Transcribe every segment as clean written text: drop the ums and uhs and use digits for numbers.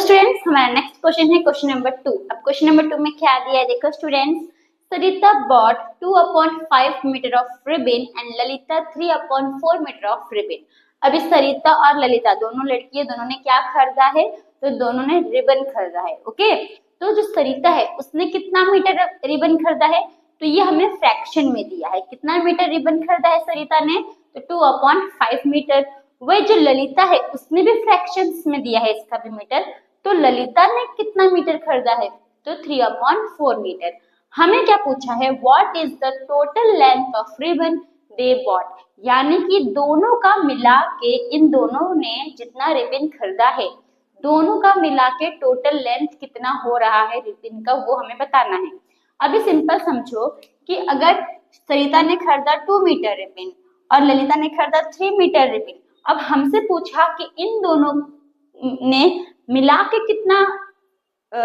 Students, हमारा next question है question number 2। अब क्वेश्चन नंबर 2 में क्या दिया है देखो students. Sarita bought 2/5 metre of ribbon and Lalita 3/4 metre of ribbon. अभी सरिता और ललिता दोनों लड़कियां, दोनों ने क्या खरीदा है? तो दोनों ने रिबन खरीदा है। ओके, तो जो सरिता है उसने कितना मीटर रिबन खरीदा है? तो ये हमें फ्रैक्शन में दिया है। कितना मीटर रिबन खरीदा है सरिता ने? तो 2/5 मीटर। वह जो ललिता है उसने भी फ्रैक्शंस में दिया है इसका भी मीटर। तो ललिता ने कितना मीटर खरीदा है? तो 3/4 मीटर। हमें क्या पूछा है? What is the total length of ribbon they bought, यानी कि दोनों का मिला के, इन दोनों ने जितना रिबन खरीदा है दोनों का मिला के टोटल लेंथ कितना हो रहा है रिबन का, वो हमें बताना है। अभी सिंपल समझो कि अगर सरिता ने खरीदा 2 मीटर रिबन और ललिता ने खरीदा 3 मीटर रिबन, अब हमसे पूछा कि इन दोनों ने मिला के कितना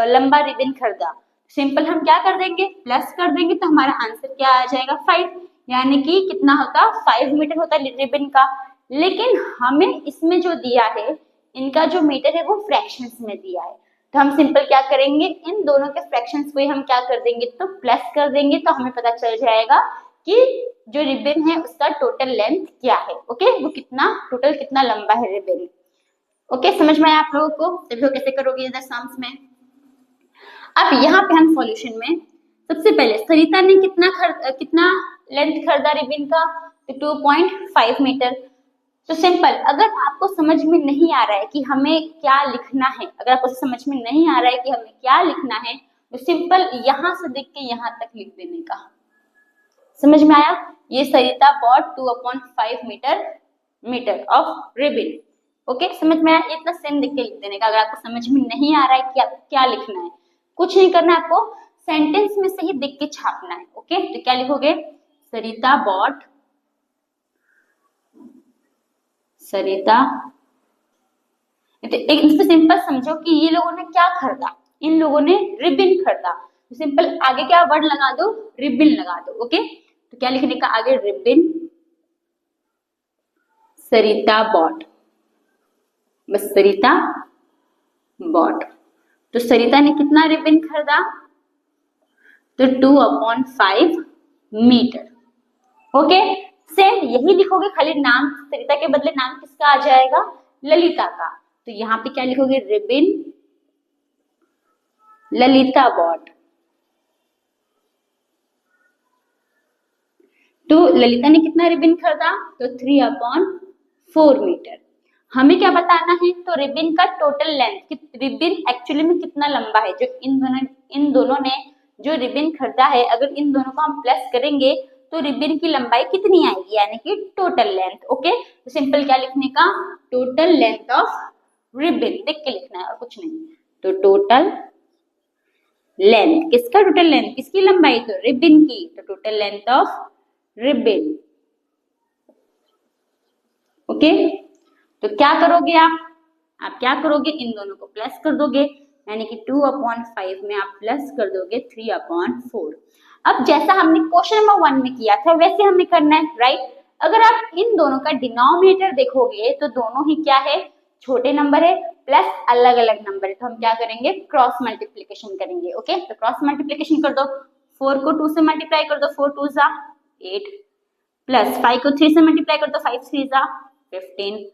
लंबा रिबन खरीदा। सिंपल हम क्या कर देंगे? प्लस कर देंगे, तो हमारा आंसर क्या आ जाएगा? 5, यानी कि कितना होता? 5 मीटर होता रिबन का। लेकिन हमें इसमें जो दिया है, इनका जो मीटर है वो फ्रैक्शंस में दिया है, तो हम सिंपल क्या करेंगे? इन दोनों के फ्रैक्शंस को हम क्या कर देंगे? तो प्लस कर देंगे, तो हमें पता चल जाएगा कि जो रिबन है उसका टोटल लेंथ क्या है। ओके, वो कितना टोटल कितना लंबा है रिबन। ओके, समझ में आया आप लोगों को? तभी वो कैसे करोगे इधर सम्स में। अब यहाँ पे हम सॉल्यूशन में सबसे पहले सरिता ने कितना लेंथ खरीदा रिबन का? तो 2.5 मीटर। तो सिंपल, अगर आपको समझ में नहीं आ रहा है कि हमें क्या लिखना है, अगर आपको समझ में नहीं आ रहा है कि हमें क्या लिखना है, तो सिंपल यहाँ से देख के यहाँ तक लिख देने का। समझ में आया? ये Sarita bought 2/5 metre of ribbon. Okay, समझ में आया? इतना सेम देख के लिख देने का। अगर आपको समझ में नहीं आ रहा है कि आप क्या लिखना है, कुछ नहीं करना है, आपको सेंटेंस में से ही देख के छापना है। ओके, तो क्या लिखोगे? सरिता बॉट, सरिता, एक सिंपल समझो कि ये लोगों ने क्या खरीदा? इन लोगों ने रिबन खरीदा। तो सिंपल आगे क्या वर्ड लगा दो? रिबन लगा दो। ओके, तो क्या लिखने का आगे? रिबन सरिता बॉट, बस सरिता बॉट। तो सरिता ने कितना रिबन खरीदा? तो 2/5 मीटर। ओके, सेम यही लिखोगे, खाली नाम सरिता के बदले नाम किसका आ जाएगा? ललिता का। तो यहाँ पे क्या लिखोगे? Ribbon Lalita bought. तो ललिता ने कितना रिबन खरीदा? तो 3/4 मीटर। हमें क्या बताना है? तो रिबन का टोटल लेंथ, रिबन एक्चुअली में कितना लंबा है। जो इन दोनों ने जो रिबन खरीदा है, अगर इन दोनों को हम प्लस करेंगे तो रिबन की लंबाई कितनी आएगी, यानी कि टोटल लेंथ। ओके, तो सिंपल क्या लिखने का? टोटल लेंथ ऑफ रिबन देख के लिखना है और कुछ नहीं। तो टोटल लेंथ, किसका टोटल लेंथ? किसकी लंबाई? तो रिबन की। तो total length of ribbon. Okay, तो क्या करोगे आप क्या करोगे? इन दोनों को प्लस कर दोगे, यानी कि 2/5 में आप प्लस कर दोगे 3/4। अब जैसा हमने क्वेश्चन नंबर 1 में किया था वैसे हमें करना है, राइट? अगर आप इन दोनों का डिनोमिनेटर देखोगे तो दोनों ही क्या है? छोटे नंबर है, प्लस अलग अलग नंबर है। तो हम क्या करेंगे? क्रॉस मल्टीप्लीकेशन करेंगे। ओके, तो क्रॉस मल्टीप्लीकेशन कर दो। 4 को 2 से मल्टीप्लाई कर दो, 4 2 जा 8, प्लस 5 को 3 से मल्टीप्लाई कर दो, 5 3 जा 15,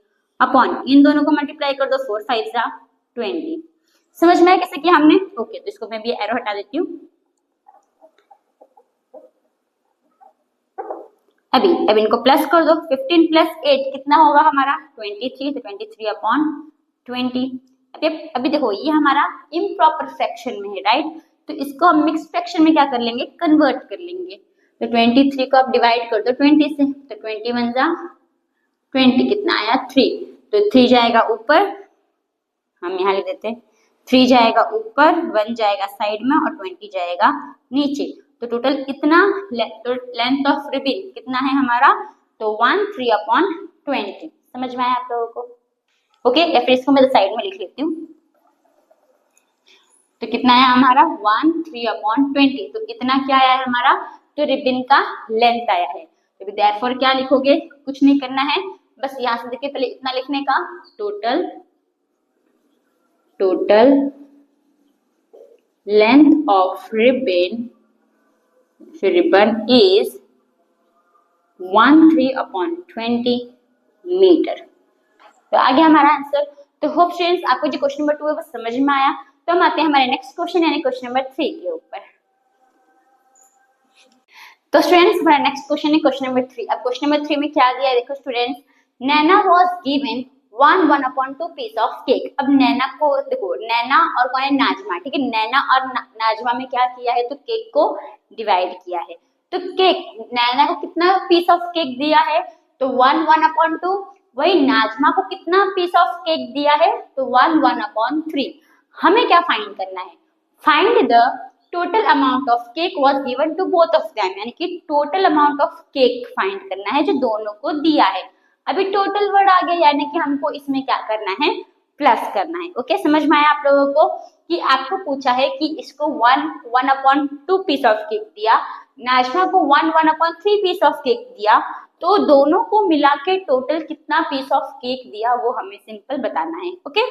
अपॉन इन दोनों को मल्टीप्लाई कर दो, 4 5 जा 20। समझ में आया कैसे किया हमने? ओके, तो इसको मैं भी एरो हटा देती हूँ। अब इनको प्लस कर दो। 15 प्लस 8 कितना होगा हमारा? 23। तो 23/20। अभी देखो, ये हमारा इम्प्रॉपर फ्रैक्शन में है, राइट? तो इसको हम मिक्स फ्रैक्शन में क्या कर लेंगे? कन्वर्ट कर लेंगे। तो 23 को आप डिवाइड कर दो 20 से, तो 21 जा 20, कितना आया? 3। तो 3 जाएगा ऊपर, हम यहाँ लिख देते हैं 3 जाएगा ऊपर, 1 जाएगा साइड में और 20 जाएगा नीचे। तो टोटल कितना लेंथ ऑफ रिबन कितना है हमारा? तो 13/20। समझ में आया आप लोगों को? ओके, या फिर इसको मैं साइड में लिख लेती हूँ। तो कितना आया हमारा? 13/20। तो इतना क्या आया है हमारा? तो रिबन का लेंथ आया है। तो देयरफॉर क्या लिखोगे? कुछ नहीं करना है, बस यहाँ से देखिए पहले इतना लिखने का, total length of ribbon is 13/20 metre. तो आ गया हमारा आंसर। तो होप स्टूडेंट्स आपको जो क्वेश्चन नंबर 2 है वो समझ में आया। तो हम आते हैं हमारे नेक्स्ट क्वेश्चन यानी क्वेश्चन नंबर 3 के ऊपर। तो स्टूडेंट्स हमारा नेक्स्ट क्वेश्चन है क्वेश्चन नंबर 3। अब क्वेश्चन नंबर 3 में क्या दिया है देखो students, Naina was given 1/2 piece of cake. अब नैना को देखो, नैना और कौन है, नाजमा, ठीक है। नैना और नाजमा में क्या किया है, तो केक को डिवाइड किया है। तो केक, नैना को कितना पीस ऑफ केक दिया है, तो 1/2। वही नाजमा को कितना पीस ऑफ केक दिया है, तो 1/3। हमें क्या फाइंड करना है, find the total amount of cake was given to both of them, यानी कि total amount of cake find करना है जो दोनों को दिया है। अभी टोटल वर्ड आ गया, यानी कि हमको इसमें क्या करना है, प्लस करना है। ओके, समझ में आया आप लोगों को कि आपको पूछा है कि इसको 1/2 पीस ऑफ केक दिया, नाजमा को 1/3 पीस ऑफ केक दिया, तो दोनों को मिला के टोटल कितना पीस ऑफ केक दिया वो हमें सिंपल बताना है। ओके,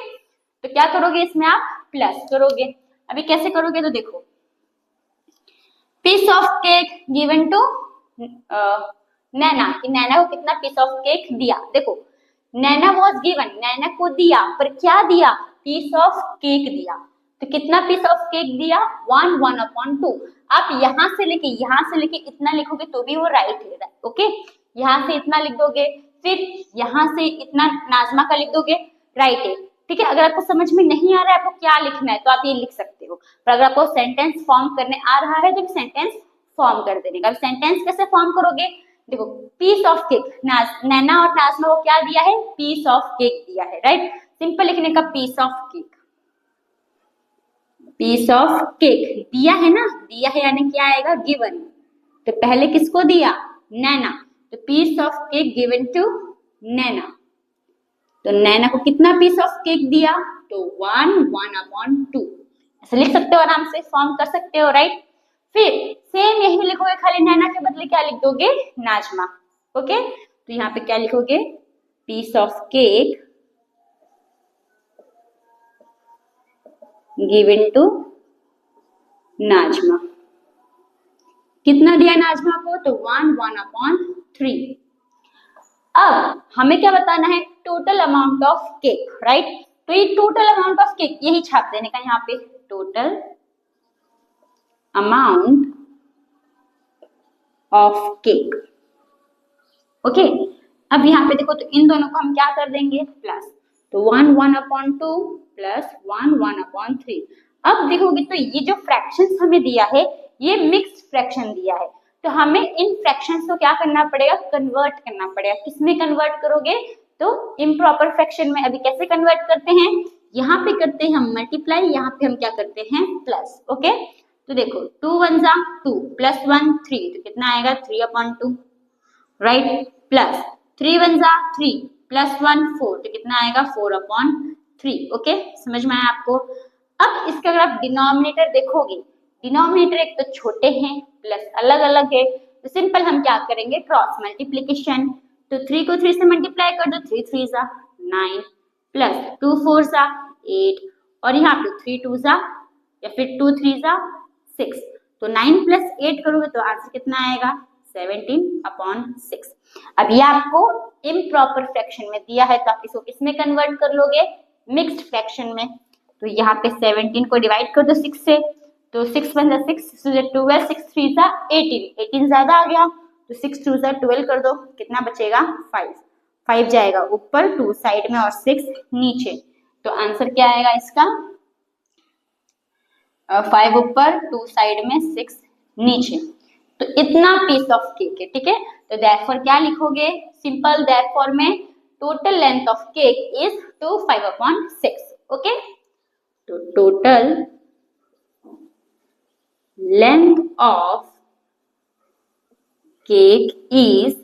तो क्या करोगे, इसमें आप प्लस करोगे। अभी कैसे करोगे, तो देखो, piece of cake given to Naina, कि नैना को कितना पीस ऑफ केक दिया। देखो, नैना वाज गिवन, नैना को दिया, पर क्या दिया, पीस ऑफ केक दिया। तो कितना पीस ऑफ केक दिया, 1/2। आप यहाँ से लेके इतना लिखोगे तो भी वो राइट है। ओके, यहाँ से इतना लिख दोगे, फिर यहाँ से इतना नाजमा का लिख दोगे, राइट है। ठीक है, अगर आपको समझ में नहीं आ रहा है आपको क्या लिखना है तो आप ये लिख सकते हो, पर अगर आपको सेंटेंस फॉर्म करने आ रहा है तो सेंटेंस फॉर्म कर देने का। सेंटेंस कैसे फॉर्म करोगे, देखो, पीस ऑफ केक, नैना और नाजमा को क्या दिया है, पीस ऑफ केक दिया है, राइट। सिंपल लिखने का, piece of cake, piece of cake दिया है ना, दिया है यानी क्या आएगा, गिवन। तो पहले किसको दिया, नैना, तो piece of cake given to Naina. तो नैना को कितना पीस ऑफ केक दिया, तो 1/2। ऐसे लिख सकते हो, आराम से फॉर्म कर सकते हो, राइट। फिर सेम यही लिखोगे, खाली नैना के बदले क्या लिख दोगे, नाजमा। ओके, तो यहाँ पे क्या लिखोगे, piece of cake given to Najma. कितना दिया नाजमा को, तो 1/3। अब हमें क्या बताना है, total amount of cake, right. तो ये टोटल अमाउंट ऑफ केक यही छाप देने का यहाँ पे, total amount of cake. Okay, अब यहाँ पे देखो, तो इन दोनों को हम क्या कर देंगे, प्लस। तो 1/2 प्लस 1/3। अब देखोगे तो ये जो फ्रैक्शंस हमें दिया है ये मिक्स्ड फ्रैक्शन दिया है, तो हमें इन फ्रैक्शंस को क्या करना पड़ेगा, कन्वर्ट करना पड़ेगा। किसमें कन्वर्ट करोगे, तो इम्प्रॉपर फ्रैक्शन में। अभी कैसे कन्वर्ट करते हैं, यहाँ पे करते हैं हम मल्टीप्लाई, यहाँ पे हम क्या करते हैं, प्लस। ओके, तो देखो, 2 1 जा 2 प्लस 1 3, तो कितना आएगा, 3/2, राइट। प्लस 3 1 जा 3 प्लस 1 4, तो कितना आएगा, 4/3। ओके, समझ में आया आपको। अब इसका अगर आप डिनोमिनेटर देखोगे, डिनोमिनेटर एक तो छोटे हैं प्लस अलग अलग है, तो सिंपल हम क्या करेंगे, क्रॉस मल्टीप्लीकेशन। तो 3 को 3 से मल्टीप्लाई कर दो, 3 3 जा 9 प्लस 2 4 जा 8, और यहाँ पे 3 2 जा या फिर 2 3 जा 6, तो 9 प्लस 8 करोगे तो आंसर कितना आएगा, 17/6। अब ये आपको इम्प्रॉपर फ्रैक्शन में दिया है, तो आप इसको किसमें कन्वर्ट कर लोगे, मिक्स्ड फ्रैक्शन में। तो यहाँ पे 17 को डिवाइड कर दो 6 से, तो 6 1 6 6 12 6 3 18, 18 ज्यादा आ गया, तो 6 2 12 कर दो, कितना बचेगा, 5 5 जाएगा ऊपर, 2 साइड में और 6 नीचे। तो आंसर क्या आएगा इसका, 5 ऊपर 2 साइड में 6 नीचे। तो इतना पीस ऑफ केक है, ठीक है। तो देयरफॉर क्या लिखोगे, सिंपल देयरफॉर में total length of cake is 5/6। Okay, तो total length of cake is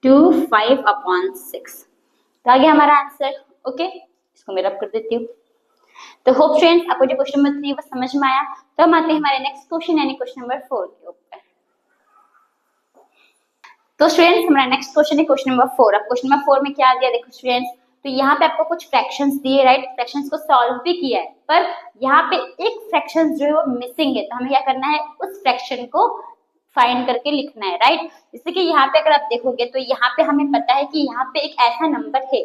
5/6। तो आ गया हमारा आंसर। ओके, इसको मैं रब कर देती हूँ। तो होप स्टूडेंट्स आपको जो क्वेश्चन नंबर 3 वो समझ में आया। तो हम आते हैं हमारे नेक्स्ट क्वेश्चन यानी क्वेश्चन नंबर 4 के ऊपर। तो स्टूडेंट्स हमारा नेक्स्ट क्वेश्चन है क्वेश्चन नंबर 4। अब क्वेश्चन नंबर 4 में क्या दिया, देखो स्टूडेंट्स, तो यहाँ पे आपको कुछ फ्रैक्शंस दिए, राइट, फ्रैक्शंस को सॉल्व भी किया है, पर यहाँ पे एक फ्रैक्शन जो है वो मिसिंग है, तो हमें क्या करना है, उस फ्रैक्शन को फाइंड करके लिखना है, राइट। जैसे कि यहाँ पे अगर आप देखोगे तो यहाँ पे हमें पता है कि यहाँ पे एक ऐसा नंबर है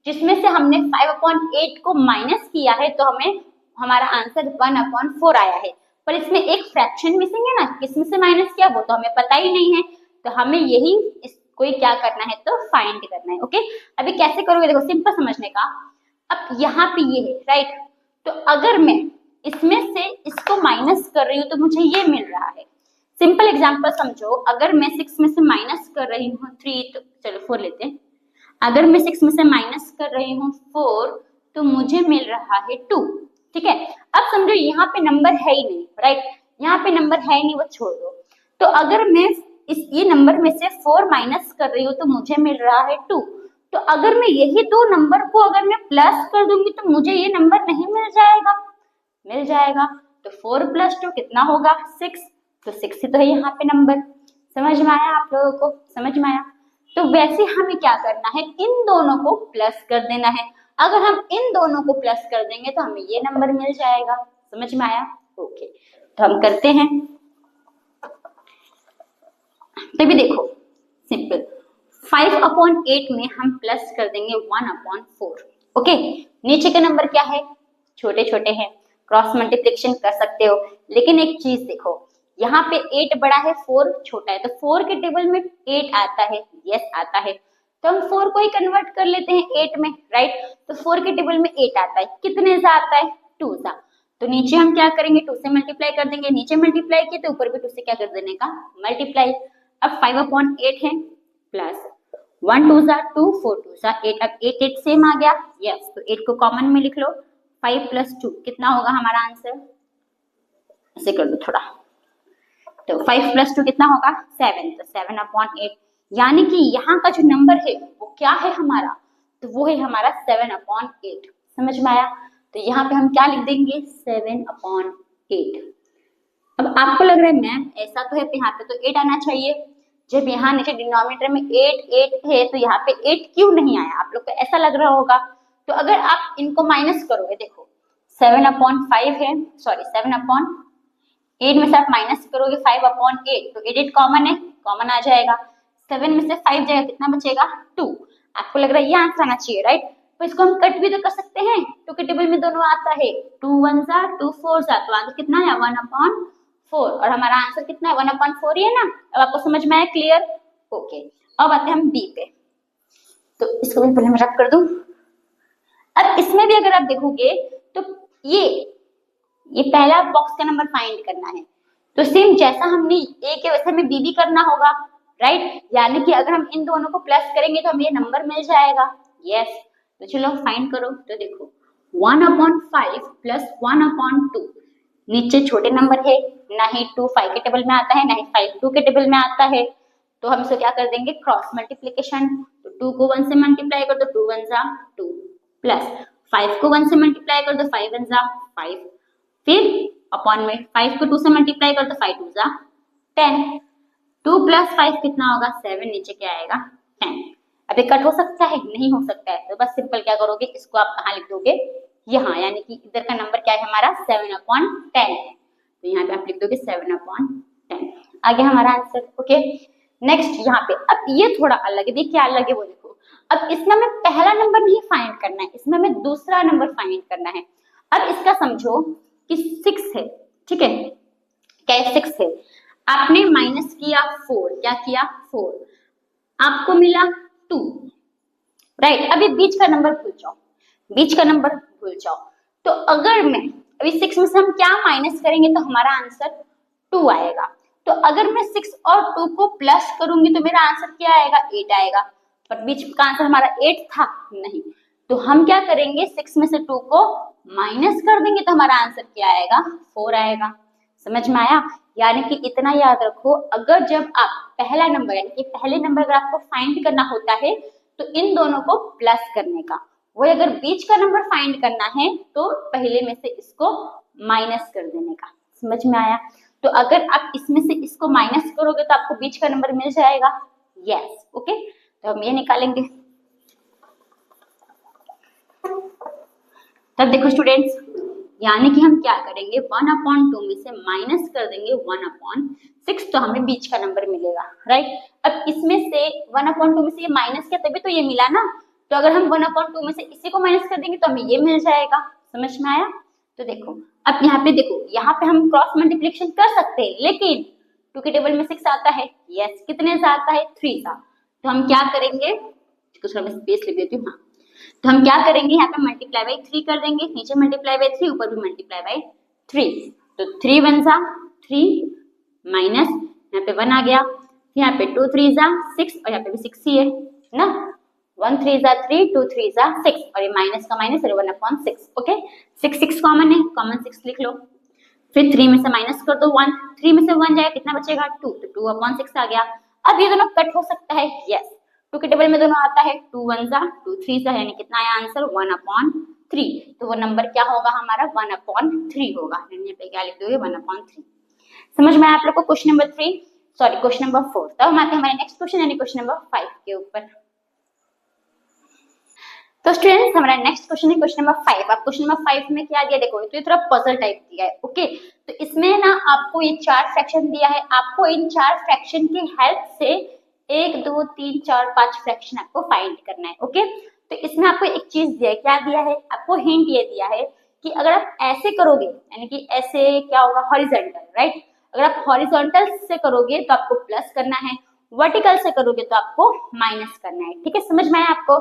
जिसमें से हमने 5/8 को माइनस किया है, तो हमें हमारा आंसर 1/4 आया है, पर इसमें एक फ्रैक्शन मिसिंग है ना, किसमें से माइनस किया वो तो हमें पता ही नहीं है, तो हमें यही इसको क्या करना है, तो फाइंड करना है। ओके, अभी कैसे करोगे, देखो सिंपल समझने का। अब यहाँ पे ये है, राइट, तो अगर मैं इसमें से इसको माइनस कर रही हूँ तो मुझे ये मिल रहा है। सिंपल एग्जांपल समझो, अगर मैं 6 में से माइनस कर रही हूँ 3, तो चलो 4 लेते हैं। अगर मैं 6 में से माइनस कर रही हूँ 4, तो मुझे मिल रहा है 2, ठीक है। अब समझो यहाँ पे नंबर है ही नहीं, राइट, यहाँ पे नंबर है ही नहीं, वो छोड़ दो। तो अगर मैं ये नंबर में से 4 माइनस कर रही हूँ तो मुझे मिल रहा है 2। तो अगर मैं यही दो नंबर को अगर मैं प्लस कर दूंगी तो मुझे ये नंबर नहीं मिल जाएगा, मिल जाएगा। तो 4 + 2 कितना होगा, 6, तो 6 ही तो है यहाँ पे नंबर। समझ में आया आप लोगों को, समझ में आया। तो वैसे हमें क्या करना है, इन दोनों को प्लस कर देना है। अगर हम इन दोनों को प्लस कर देंगे तो हमें ये नंबर मिल जाएगा। समझ में आया, ओके, तो हम करते हैं। तभी देखो सिंपल, 5/8 में हम प्लस कर देंगे 1/4। ओके, नीचे के नंबर क्या है, छोटे छोटे हैं, क्रॉस मल्टीप्लिकेशन कर सकते हो, लेकिन एक चीज देखो, यहाँ पे 8 बड़ा है, 4 छोटा है, तो 4 के टेबल में 8 आता है, यस आता है, तो हम 4 को ही कन्वर्ट कर लेते हैं 8 में, राइट। तो 4 के टेबल में 8 आता है, कितने सा आता है, 2 सा, तो नीचे हम क्या करेंगे, 2 से मल्टीप्लाई कर देंगे, नीचे मल्टीप्लाई किए तो ऊपर भी 2 से क्या कर देने का, मल्टीप्लाई। अब 5/8 है, प्लस 1 2 सा 2, 4 2 सा 8, अब 8 8 सेम आ गया, यस, तो 8 को कॉमन में लिख लो, 5 + 2 कितना होगा हमारा आंसर, ऐसे कर दो थोड़ा, तो 5 + 2 कितना होगा, 7, तो 7/8, यानी कि यहाँ का जो नंबर है वो क्या है हमारा, तो वो है हमारा 7/8। समझ में आया, तो यहाँ पे हम क्या लिख देंगे, 7/8। अब आपको लग रहा है मैम ऐसा तो है, यहाँ पे तो 8 आना चाहिए, जब यहाँ नीचे डिनोमिनेटर में 8 8 है तो यहाँ पे 8 क्यों नहीं आया, आप लोग को ऐसा लग रहा होगा। तो अगर आप इनको माइनस करोगे, देखो 7/5 है, सॉरी 7/8 में से आप माइनस करोगे 5/8, तो 8 कॉमन है, कॉमन आ जाएगा, 7 में से 5 जाएगा, कितना बचेगा, 2। आपको लग रहा है ये आंसर आना चाहिए, राइट। तो इसको हम कट भी तो कर सकते हैं, 2 के टेबल में दोनों आता है, 2 1 सा 2 4 सा, तो आंसर कितना है, 1/4, और हमारा आंसर कितना है, 1/4 ही है ना। अब आपको समझ में आया, क्लियर, ओके। अब आते हैं हम बी पे, तो इसको भी पहले मैं रख कर दूं। अब इसमें भी अगर आप देखोगे तो ये पहला बॉक्स का नंबर फाइंड करना है, तो सेम जैसा हमने ए के वैसे हमें बी भी करना होगा, राइट, यानी कि अगर हम इन दोनों को प्लस करेंगे तो हमें ये नंबर मिल जाएगा, यस। तो चलो फाइंड करो, तो देखो 1/5 + 1/2, नीचे छोटे नंबर है, ना ही 2 5 के टेबल में आता है, ना ही 5 2 के टेबल में आता है, तो हम इसको क्या कर देंगे, क्रॉस मल्टीप्लिकेशन, तो 2 को 1 से मल्टीप्लाई कर दो, 2 1 सा 2, प्लस 5 को 1 से मल्टीप्लाई कर दो, 5 1 सा 5, फिर अपॉन में 5 को 2 से मल्टीप्लाई कर दो, 5 2 सा 10, 2 + 5 कितना होगा, 7, नीचे क्या आएगा, 10। अब ये कट हो सकता है, नहीं हो सकता है, तो बस सिंपल क्या करोगे, इसको आप कहाँ लिख दोगे, यहाँ, यानी कि इधर का नंबर क्या है हमारा, 7/10 है, तो यहाँ पे आप लिख दोगे 7/10, आ गया हमारा आंसर। ओके, नेक्स्ट यहाँ पे, अब ये थोड़ा अलग है, देखिए क्या अलग है वो देखो। अब इसमें हमें पहला नंबर नहीं फाइंड करना है, इसमें हमें दूसरा नंबर फाइंड करना है। अब इसका समझो कि 6 है, ठीक है, क्या 6 है, आपने माइनस किया 4, क्या किया 4, आपको मिला 2, राइट। अभी बीच का नंबर भूल जाओ, बीच का नंबर भूल जाओ, तो अगर मैं अभी 6 में से हम क्या माइनस करेंगे तो हमारा आंसर 2 आएगा। तो अगर मैं 6 और 2 को प्लस करूंगी तो मेरा आंसर क्या आएगा, 8 आएगा, पर बीच का आंसर हमारा 8 था नहीं, तो हम क्या करेंगे, 6 में से 2 को माइनस कर देंगे तो हमारा आंसर क्या आएगा, 4 आएगा। समझ में आया, यानी कि इतना याद रखो, अगर जब आप पहला नंबर यानी कि पहले नंबर अगर आपको फाइंड करना होता है तो इन दोनों को प्लस करने का, वही अगर बीच का नंबर फाइंड करना है तो पहले में से इसको माइनस कर देने का। समझ में आया, तो अगर आप इसमें से इसको माइनस करोगे तो आपको बीच का नंबर मिल जाएगा, यस। ओके, तो हम ये निकालेंगे, तब देखो स्टूडेंट्स, यानी कि हम क्या करेंगे, 1/2 में से माइनस कर देंगे 1/6, तो हमें बीच का नंबर मिलेगा, राइट। अब इसमें से 1/2 में से ये माइनस किया तभी तो ये मिला ना, तो अगर हम 1/2 में से इसी को माइनस कर देंगे तो हमें ये मिल जाएगा। समझ में आया? तो देखो अब यहाँ पे देखो, यहाँ पे हम क्रॉस मल्टीप्लिकेशन कर सकते हैं, लेकिन 2 के टेबल में 6 आता है, यस, कितने से आता है, 3 सा। तो हम क्या करेंगे, कुछ मैं स्पेस लिख देती हूँ, हाँ, तो हम क्या करेंगे, यहाँ पे मल्टीप्लाई बाई 3 कर देंगे, नीचे मल्टीप्लाई बाई 3, ऊपर भी मल्टीप्लाई बाई 3, तो 3 1 जा 3 माइनस यहाँ पे 1 आ गया, यहाँ पे 2 3 जा 6 और यहाँ पे भी 6 ही है ना, 1 3 जा 3 2 3 जा 6 और ये माइनस का माइनस और 1/6, ओके। 6 6 कॉमन है, कॉमन 6 लिख लो, फिर 3 में से माइनस कर दो 1, 3 में से 1 जाएगा, कितना बचेगा 2, तो 2/6 आ गया। अब ये दोनों कट हो सकता है, यस, 2 के टेबल में दोनों आता है, 2 1 जा 2 3 जा, यानी कितना आया आंसर 1/3, तो वो नंबर क्या होगा हमारा 1/3 होगा, यानी पे क्या लिख दोगे 1/3। समझ में आया आप लोग को question number 3, sorry question number 4। तब हम आते हैं हमारे नेक्स्ट क्वेश्चन यानी क्वेश्चन नंबर 5 के ऊपर। तो स्टूडेंट्स हमारा नेक्स्ट क्वेश्चन है क्वेश्चन नंबर 5। आप क्वेश्चन नंबर 5 में क्या दिया देखो, तो ये थोड़ा पजल टाइप दिया है, ओके। तो इसमें ना आपको ये 4 फ्रैक्शन दिया है, आपको इन 4 फ्रैक्शन की हेल्प से 1 2 3 4 5 फ्रैक्शन आपको फाइंड करना है, ओके। तो इसमें आपको एक चीज दिया है, क्या दिया है आपको, हिंट ये दिया है कि अगर आप ऐसे करोगे, यानी कि ऐसे क्या होगा, हॉरिजॉन्टल, राइट। अगर आप हॉरिजॉन्टल से करोगे तो आपको प्लस करना है, वर्टिकल से करोगे तो आपको माइनस करना है, ठीक है, समझ में आया आपको।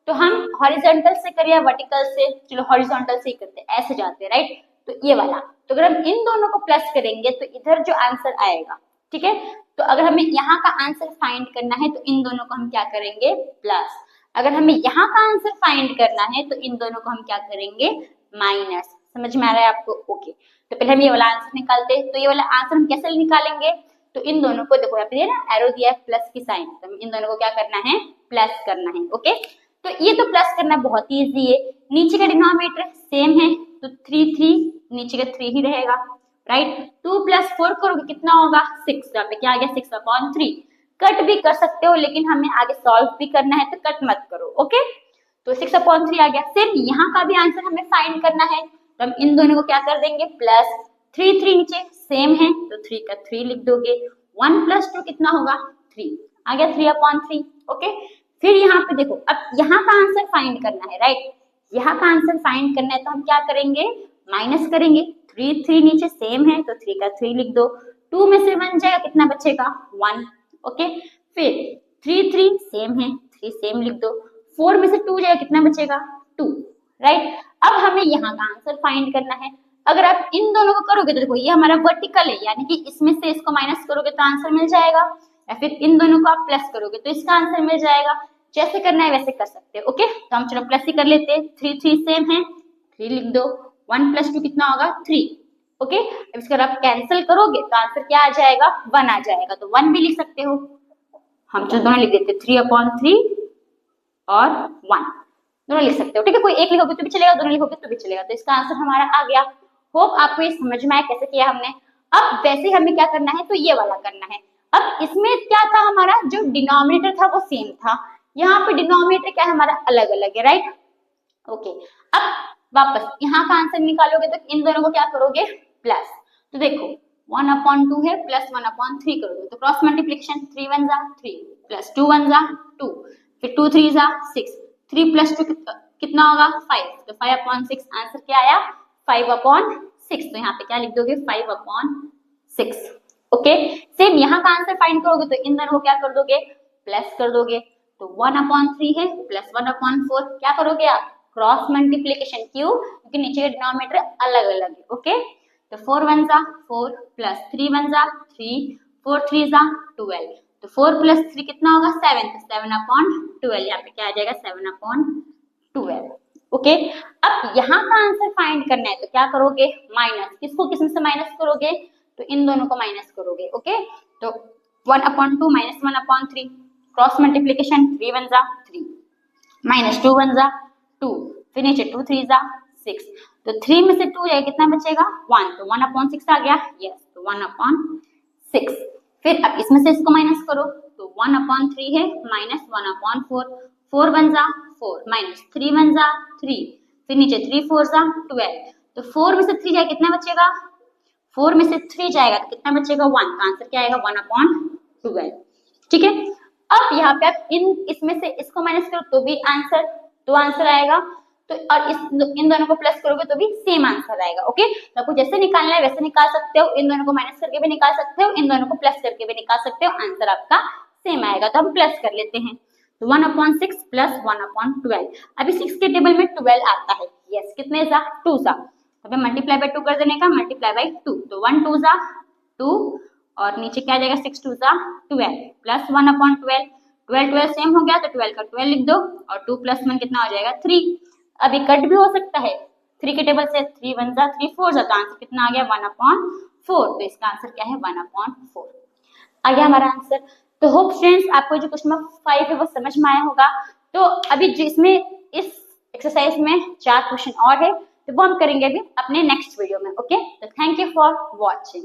तो हम हॉरिजॉन्टल से करें या वर्टिकल से, चलो हॉरिजॉन्टल से ही करते हैं, ऐसे जाते हैं, राइट। तो ये वाला, तो अगर हम इन दोनों को प्लस करेंगे तो इधर जो आंसर आएगा, ठीक है। तो अगर हमें यहाँ का आंसर फाइंड करना है तो इन दोनों को हम क्या करेंगे, प्लस। अगर हमें यहाँ का आंसर फाइंड करना है तो इन दोनों को हम क्या करेंगे, माइनस। समझ में आ रहा है आपको, ओके। तो पहले हम ये वाला आंसर निकालते हैं, तो ये वाला आंसर हम कैसे निकालेंगे, तो इन दोनों को देखो यहाँ पे ना एरो दिया है प्लस की साइन, तो इन दोनों को क्या करना है, प्लस करना है, ओके। तो ये तो प्लस करना बहुत ही इजी है, नीचे का डिनोमिनेटर सेम है तो 3 3 नीचे का 3 ही रहेगा, राइट। 2 + 4 करोगे कितना होगा 6, यहाँ पे क्या आ गया 6/3। कट भी कर सकते हो लेकिन हमें आगे सॉल्व भी करना है तो कट मत करो, ओके। तो 6/3 आ गया। सिर्फ यहाँ का भी आंसर हमें फाइंड करना है, तो हम इन दोनों को क्या कर देंगे, प्लस 3 3 नीचे सेम है तो 3 का 3 लिख दोगे, 1 + 2 कितना होगा 3, आ गया 3/3, ओके। फिर यहाँ पे देखो, अब यहाँ का आंसर फाइंड करना है, राइट। यहाँ का आंसर फाइंड करना है तो हम क्या करेंगे, माइनस करेंगे, 3 3 नीचे सेम है तो 3 का 3 लिख दो, 2 में से 1 जाएगा, कितना बचेगा 1, ओके। फिर 3 3 सेम है, 3 सेम लिख दो, 4 में से 2 जाएगा, कितना बचेगा 2, राइट। अब हमें यहाँ का आंसर फाइंड करना है। अगर आप इन दोनों को करोगे तो देखो ये हमारा वर्टिकल है, यानी कि इसमें से इसको माइनस करोगे तो आंसर मिल जाएगा, या फिर इन दोनों को आप प्लस करोगे तो इसका आंसर मिल जाएगा। जैसे करना है वैसे कर सकते हो, ओके। तो हम चलो प्लस ही कर लेते हैं, 3 3 सेम है 3 लिख दो, 1 + 2 कितना होगा 3, ओके। अब इसको आप कैंसिल करोगे तो आंसर क्या आ जाएगा 1 आ जाएगा, तो 1 भी लिख सकते हो। हम चलो दोनों लिख देते, 3/3 और 1 दोनों लिख सकते हो, ठीक है। कोई एक लिखोगे तो भी चलेगा, दोनों लिखोगे तो भी चलेगा, तो इसका आंसर हमारा आ गया। होप आपको ये समझ में आया कैसे किया हमने। अब वैसे हमें क्या करना है, तो ये वाला करना है। अब इसमें क्या था, हमारा जो डिनोमिनेटर था वो सेम था, यहाँ पे डिनोमिनेटर क्या है हमारा अलग अलग है, राइट, ओके। अब वापस यहाँ का आंसर निकालोगे तो इन दोनों को क्या करोगे, प्लस। तो देखो 1/2 है प्लस 1/3 करोगे तो क्रॉस मल्टीप्लिकेशन, 3 1 जा 3 प्लस 2 1 जा 2, फिर 2 3 जा 6, 3 + 2 कितना होगा 5, तो 5/6 आंसर क्या आया 5/6। तो यहाँ पे क्या लिख दोगे 5/6, ओके। सेम यहाँ का आंसर फाइंड करोगे तो इन दोनों को क्या कर दोगे, प्लस कर दोगे, तो 1/3 है प्लस 1/4, क्या करोगे आप क्रॉस मल्टीप्लिकेशन, क्यों, क्योंकि नीचे के डिनोमिनेटर अलग अलग है, ओके। तो 4 1 जा 4 प्लस 3 1 जा 3, 4 3 जा 12, तो 4 + 3 कितना होगा 7, तो 7/12, यहाँ पे क्या आ जाएगा 7/12, ओके। अब यहाँ का आंसर फाइंड करना है तो क्या करोगे, माइनस, किसको किसमें से माइनस करोगे, तो इन दोनों को माइनस करोगे, ओके। तो 1/2 माइनस 1/3, क्रॉस मल्टीप्लिकेशन, 3 1 जा 3 माइनस 2 1 जा 2, फिर नीचे 2 3 जा 6, तो 3 में से 2 जाएगा, कितना बचेगा 1, तो 1/6 आ गया, यस, तो 1/6। फिर अब इसमें से इसको माइनस करो, तो 1/3 है माइनस 1/4, 4 1 जा 4 माइनस 3 1 जा 3, फिर नीचे 3 4 जा 12, तो 4 में से 3 जाए कितना बचेगा, 4 में से 3 जाएगा तो कितना बचेगा 1, तो आंसर क्या आएगा 1/12। ठीक है, अब यहाँ पे आप इसमें से इसको माइनस करो तो भी आंसर 2 आंसर आएगा, तो और इन दोनों को प्लस करोगे तो भी सेम आंसर आएगा। ओके, तो आपको जैसे निकालना है वैसे निकाल सकते हो, इन दोनों को माइनस करके भी निकाल सकते हो, इन दोनों को प्लस करके भी निकाल सकते हो, आंसर आपका सेम आएगा। तो हम प्लस कर लेते हैं, तो 1/6 प्लस 1/12। अभी 6 के टेबल में 12 आता है, यस कितने सा 2 सा, तो मल्टीप्लाई बाय 2 कर देने का, मल्टीप्लाई बाय 2, तो 1 2 सा 2 और नीचे क्या आ जाएगा 6 2 सा 12 प्लस 1/12, 12 12 सेम हो गया तो 12 का 12 लिख दो और 2 + 1 कितना हो जाएगा 3। अभी कट भी हो सकता है 3 के टेबल से, 3 1 जा 3 4 जा, तो आंसर कितना आ गया 1/4, तो इसका आंसर क्या है 1/4 आ गया हमारा आंसर। तो होप फ्रेंड्स आपको जो क्वेश्चन नंबर 5 है वो समझ में आया होगा। तो अभी जिसमें इस एक्सरसाइज में 4 क्वेश्चन और है, तो वो हम करेंगे अभी अपने नेक्स्ट वीडियो में। ओके, तो थैंक यू फॉर वॉचिंग।